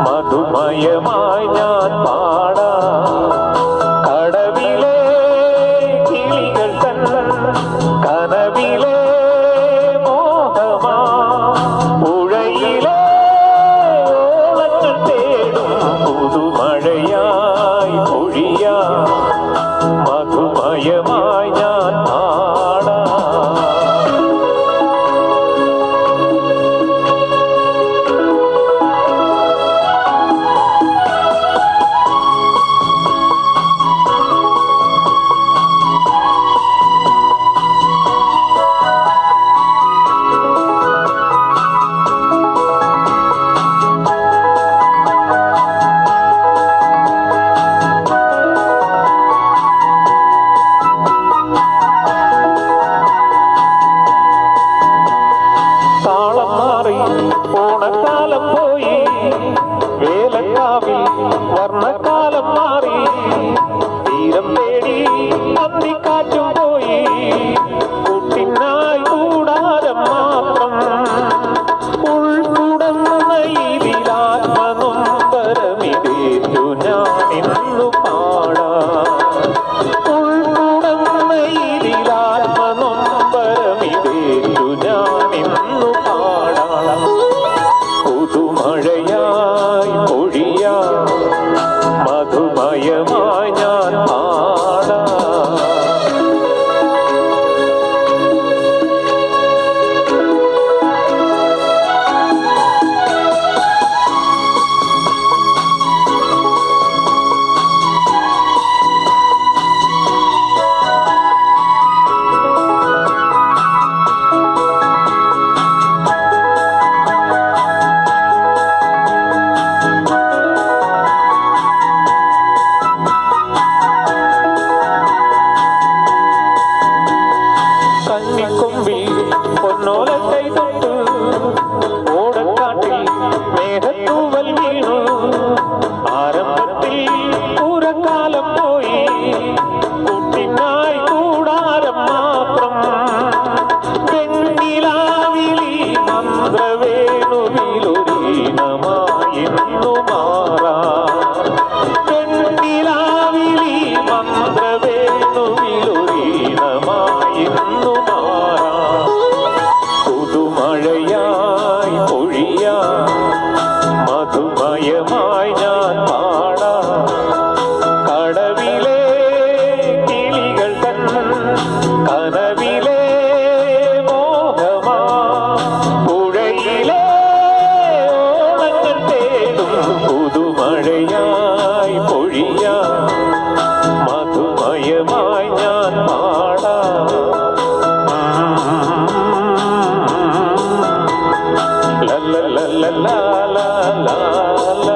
മധുമയമായി ഞാൻ പാടാം കടവിലെ കിളികൾ തൻ കനവിലെ മോഹമാ പുഴയിലെ ഓളങ്ങൾ തേടും പുതുമഴയായി പൊഴിയാം മധുമയമായി ഞാൻ പാടാം. ഓണക്കാലം പോയി വേലക്കാവിൽ വർണ്ണക്കാലം മാറി തീരം തേടി അന്തിക്കാറ്റും പോയി കൂട്ടിനായി കൂടാരം മാത്രം ഉൾക്കുടന്ന ഇതിലാത്മനൊമ്പരമിതേറ്റു ഞാൻ ഇന്നു പാടാം. ഉൾക്കുടന്ന ഇതിലാത്മനൊമ്പരമിതേറ്റു ഞാൻ ഇന്നു പാടാം. പുതുമഴയായി പൊഴിയാം മധുമയമായി ഞാൻ പാടാം. പൊന്നോലക്കൈ തൊട്ട് ഓടക്കാട്ടിൽ മേഘത്തൂവൽ വീണു ആരംഭത്തിൽ പൂരക്കാലം പോയി കുട്ടിനായി കൂടാരം മാത്രം വെണ്ണിലാവിലി മന്ത്രവേണുവിലൊരീണമായിരുന്നു മാറാം. വെണ്ണിലാവിലി മന്ത്രവേണുവിലൊരീണമായിരുന്നു മഴയായി പൊഴിയാം മധുമയമായി ഞാൻ പാടാം കടവിലെ കിളികൾ തൻ കനവിലെ മോഹമാ പുഴയിലെ ഓളങ്ങൾ തേടും പുതുമഴയായി പൊഴിയാം മധുമയമായി ഞാൻ പാടാം. La la la la la la la la